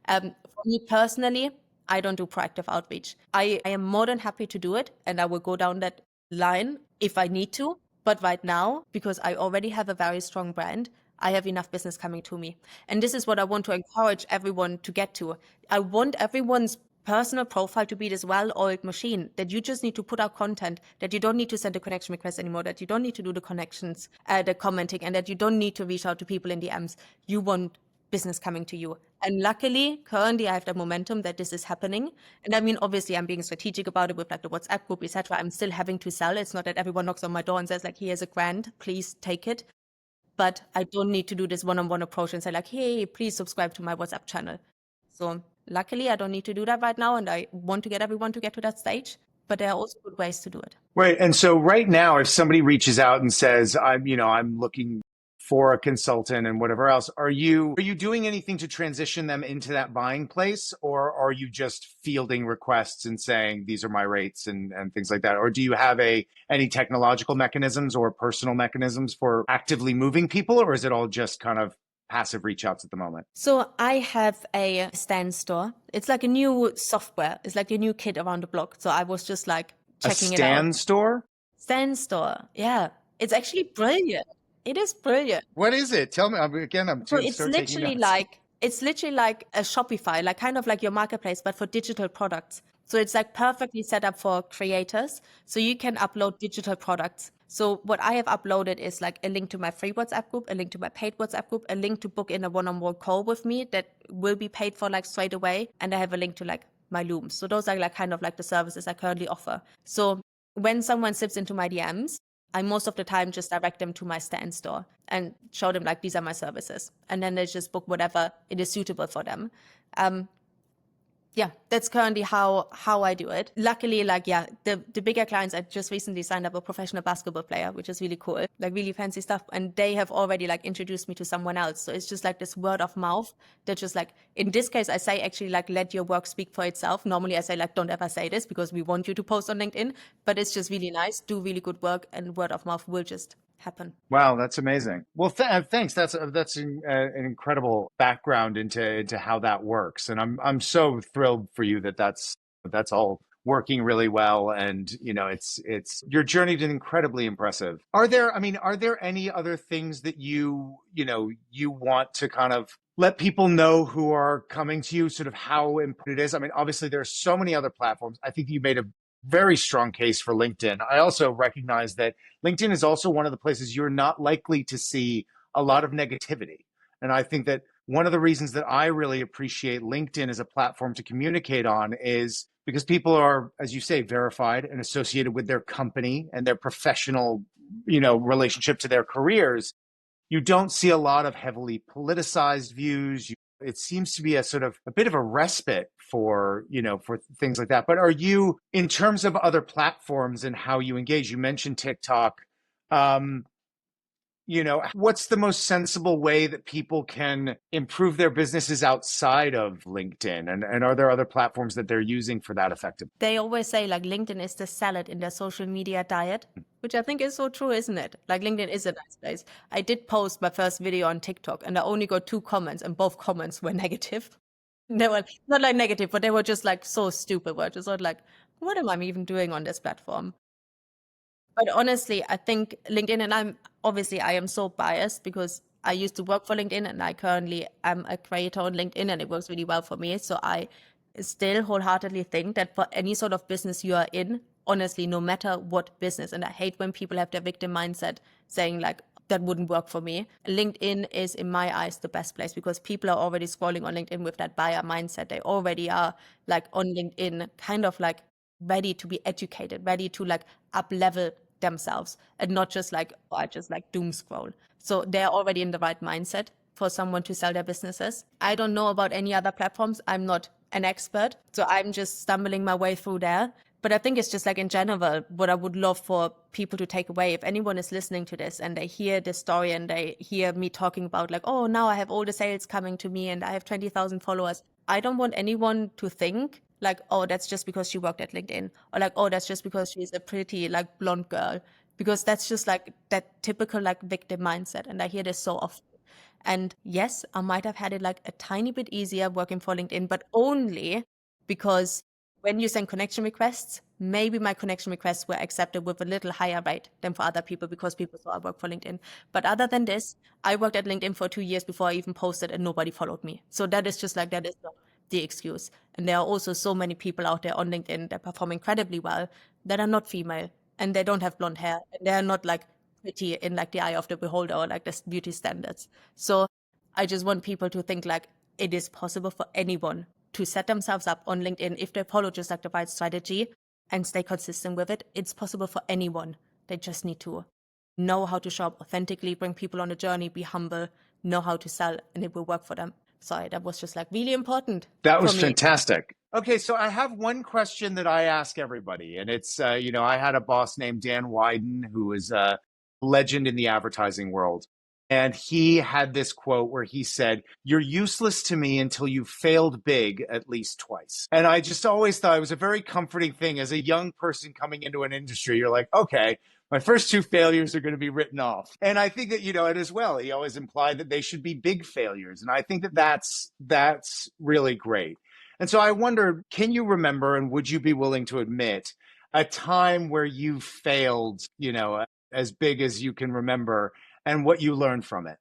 For me personally, I don't do proactive outreach. I am more than happy to do it, and I will go down that line if I need to. But right now, because I already have a very strong brand, I have enough business coming to me. And this is what I want to encourage everyone to get to. I want everyone's personal profile to be this well-oiled machine that you just need to put out content, that you don't need to send a connection request anymore, that you don't need to do the connections, the commenting, and that you don't need to reach out to people in DMs. You want business coming to you. And luckily, currently, I have the momentum that this is happening. And I mean, obviously, I'm being strategic about it with like the WhatsApp group, etc. I'm still having to sell. It's not that everyone knocks on my door and says like, here's a grant, please take it. but I don't need to do this one-on-one approach and say like, hey, please subscribe to my WhatsApp channel. So luckily, I don't need to do that right now, and I want to get everyone to get to that stage. But there are also good ways to do it. Right. And so right now, if somebody reaches out and says, I'm looking for a consultant and whatever else, are you doing anything to transition them into that buying place, or are you just fielding requests and saying these are my rates and things like that? Or do you have any technological mechanisms or personal mechanisms for actively moving people, or is it all just kind of passive reach outs at the moment? So I have a stand store. It's like a new software. It's like a new kid around the block. So I was just like checking it out. A stand store? Stand store. Yeah. It's actually brilliant. It is brilliant. What is it? Tell me. Again, I'm So to it's start taking literally notes. like a Shopify, like kind of like your marketplace, but for digital products. So it's like perfectly set up for creators. So you can upload digital products. So what I have uploaded is like a link to my free WhatsApp group, a link to my paid WhatsApp group, a link to book in a one-on-one call with me that will be paid for like straight away. And I have a link to like my looms. So those are like kind of like the services I currently offer. So when someone slips into my DMs, I most of the time just direct them to my stand store and show them like, these are my services. And then they just book whatever it is suitable for them. Yeah, that's currently how I do it. Luckily, like, yeah, the bigger clients, I just recently signed up a professional basketball player, which is really cool, like really fancy stuff. And they have already like introduced me to someone else. So it's just like this word of mouth that just like, in this case, I say actually like, let your work speak for itself. Normally I say like, don't ever say this because we want you to post on LinkedIn, but it's just really nice, do really good work, and word of mouth will just happen. Wow, that's amazing. Well, thanks. That's an incredible background into how that works, and I'm so thrilled for you that that's all working really well. And it's your journey is incredibly impressive. Are there any other things that you want to kind of let people know who are coming to you, sort of how important it is? I mean, obviously there are so many other platforms. I think you made a very strong case for LinkedIn. I also recognize that LinkedIn is also one of the places you're not likely to see a lot of negativity. And I think that one of the reasons that I really appreciate LinkedIn as a platform to communicate on is because people are, as you say, verified and associated with their company and their professional, relationship to their careers. You don't see a lot of heavily politicized views. It seems to be a sort of a bit of a respite for things like that. But are you, in terms of other platforms and how you engage, you mentioned TikTok, what's the most sensible way that people can improve their businesses outside of LinkedIn? And are there other platforms that they're using for that effective? They always say like LinkedIn is the salad in their social media diet, which I think is so true, isn't it? Like LinkedIn is a nice place. I did post my first video on TikTok and I only got 2 comments and both comments were negative. They were not like negative, but they were just like so stupid. Were just sort of like, what am I even doing on this platform? But honestly, I think LinkedIn, and I am so biased because I used to work for LinkedIn and I currently am a creator on LinkedIn and it works really well for me. So I still wholeheartedly think that for any sort of business you are in, honestly, no matter what business, and I hate when people have their victim mindset saying like, that wouldn't work for me. LinkedIn is, in my eyes, the best place because people are already scrolling on LinkedIn with that buyer mindset. They already are like on LinkedIn, kind of like ready to be educated, ready to like up level themselves and not just like, oh, I just like doom scroll. So they're already in the right mindset for someone to sell their businesses. I don't know about any other platforms. I'm not an expert. So I'm just stumbling my way through there. But I think it's just like in general, what I would love for people to take away, if anyone is listening to this and they hear this story and they hear me talking about like, oh, now I have all the sales coming to me and I have 20,000 followers. I don't want anyone to think like, oh, that's just because she worked at LinkedIn, or like, oh, that's just because she's a pretty like blonde girl, because that's just like that typical like victim mindset. And I hear this so often. And yes, I might have had it like a tiny bit easier working for LinkedIn, but only because when you send connection requests, maybe my connection requests were accepted with a little higher rate than for other people because people saw I work for LinkedIn. But other than this, I worked at LinkedIn for 2 years before I even posted and nobody followed me. So that is just like, that is not the excuse. And there are also so many people out there on LinkedIn that perform incredibly well that are not female and they don't have blonde hair and they're not like pretty in like the eye of the beholder or like the beauty standards. So I just want people to think like it is possible for anyone to set themselves up on LinkedIn if they follow just like the right strategy and stay consistent with it. It's possible for anyone. They just need to know how to show up authentically, bring people on a journey, be humble, know how to sell, and it will work for them. So that was just like really important That for was me. fantastic. Okay, so I have one question that I ask everybody, and it's, I had a boss named Dan Wyden who is a legend in the advertising world. And he had this quote where he said, "You're useless to me until you've failed big at least twice." And I just always thought it was a very comforting thing as a young person coming into an industry. You're like, okay, my first two failures are going to be written off. And I think that, and as well, he always implied that they should be big failures. And I think that that's really great. And so I wonder, can you remember, and would you be willing to admit, a time where you failed, as big as you can remember, and what you learned from it?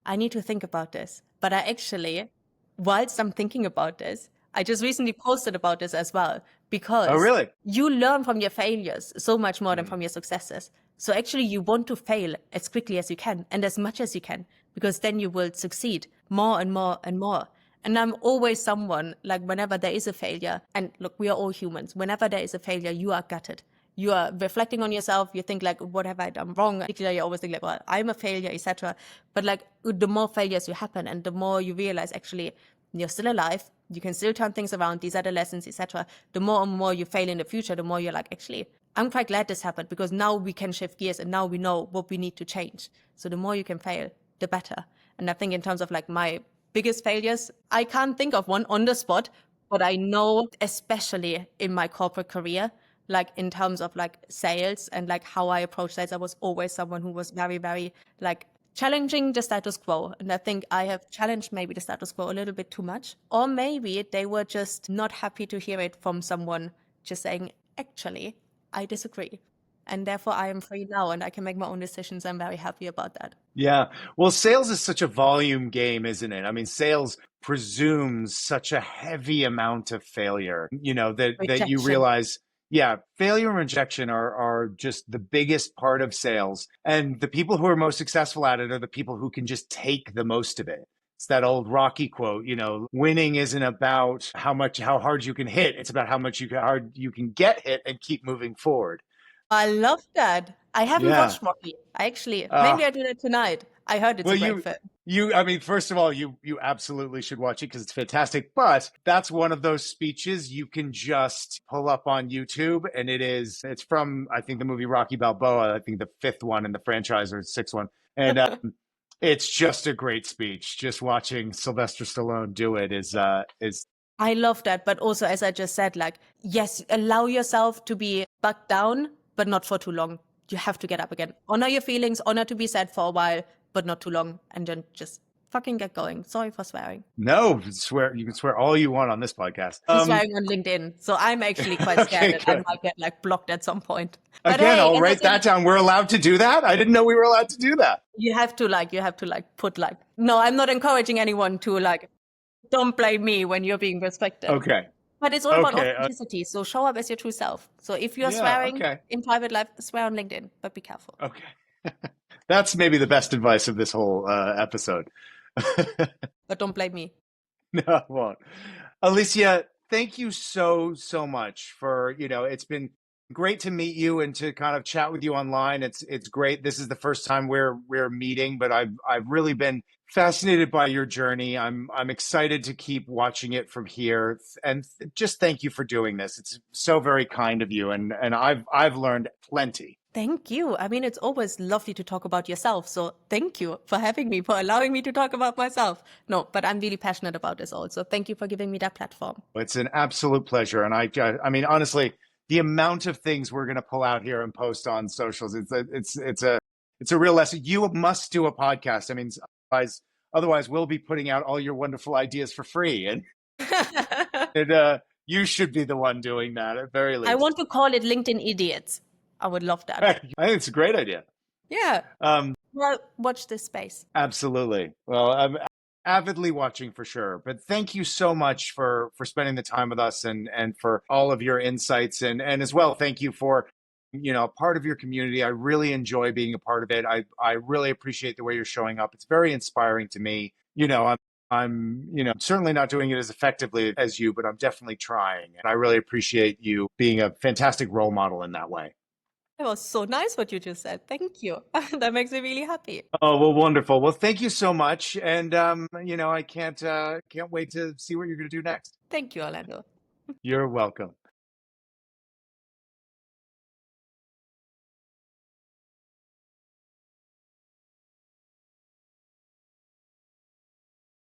I need to think about this. But I actually, whilst I'm thinking about this, I just recently posted about this as well, because Oh, really? you learn from your failures so much more than from your successes. So actually you want to fail as quickly as you can and as much as you can, because then you will succeed more and more and more. And I'm always someone, like whenever there is a failure, and look, we are all humans, whenever there is a failure, you are gutted. You are reflecting on yourself. You think like, what have I done wrong? You always think like, well, I'm a failure, etc. But like the more failures you happen and the more you realize actually you're still alive, you can still turn things around. These are the lessons, etc. The more and more you fail in the future, the more you're like, actually, I'm quite glad this happened, because now we can shift gears and now we know what we need to change. So the more you can fail, the better. And I think in terms of like my biggest failures, I can't think of one on the spot, but I know, especially in my corporate career, like in terms of like sales and like how I approach sales, I was always someone who was very, very like challenging the status quo. And I think I have challenged maybe the status quo a little bit too much. Or maybe they were just not happy to hear it from someone just saying, actually, I disagree. And therefore I am free now and I can make my own decisions. I'm very happy about that. Yeah. Well, sales is such a volume game, isn't it? I mean, sales presumes such a heavy amount of failure, that you Rejection. realize, yeah, failure and rejection are just the biggest part of sales. And the people who are most successful at it are the people who can just take the most of it. It's that old Rocky quote, winning isn't about how hard you can hit. It's about how hard you can get hit and keep moving forward. I love that. I haven't Yeah. watched Rocky. Maybe Uh, I do that tonight. I heard it's well, a great film. I mean, first of all, you absolutely should watch it because it's fantastic. But that's one of those speeches you can just pull up on YouTube, and it's from, I think, the movie Rocky Balboa. I think the fifth one in the franchise, or sixth one, and it's just a great speech. Just watching Sylvester Stallone do it is. I love that. But also, as I just said, like, yes, allow yourself to be bucked down, but not for too long. You have to get up again. Honor your feelings, honor to be sad for a while, but not too long. And then just fucking get going. Sorry for swearing. No, you can swear all you want on this podcast. I'm swearing on LinkedIn. So I'm actually quite scared that I might get like blocked at some point. But Again, hey, I'll write that down. We're allowed to do that? I didn't know we were allowed to do that. You have to put like, no, I'm not encouraging anyone to like, don't blame me when you're being respected. Okay. But it's all about authenticity. So show up as your true self. So if you're swearing in private life, swear on LinkedIn, but be careful. Okay. That's maybe the best advice of this whole episode. But don't blame me. No, I won't. Alicia, thank you so much for, it's been great to meet you and to kind of chat with you online. It's great. This is the first time we're meeting, but I've really been fascinated by your journey. I'm excited to keep watching it from here. And just thank you for doing this. It's so very kind of you, and I've learned plenty. Thank you. I mean, it's always lovely to talk about yourself. So thank you for having me, for allowing me to talk about myself. No, but I'm really passionate about this also. Thank you for giving me that platform. It's an absolute pleasure. And I mean, honestly, the amount of things we're going to pull out here and post on socials, it's a real lesson. You must do a podcast. I mean, otherwise we'll be putting out all your wonderful ideas for free. And, you should be the one doing that at very least. I want to call it LinkedIn Idiots. I would love that. I think it's a great idea. Yeah. Well, watch this space. Absolutely. Well, I'm avidly watching for sure. But thank you so much for spending the time with us and for all of your insights. And as well, thank you for, a part of your community. I really enjoy being a part of it. I really appreciate the way you're showing up. It's very inspiring to me. I'm certainly not doing it as effectively as you, but I'm definitely trying. And I really appreciate you being a fantastic role model in that way. It was so nice what you just said. Thank you. That makes me really happy. Oh, well, wonderful. Well, thank you so much. And, I can't wait to see what you're going to do next. Thank you, Orlando. You're welcome.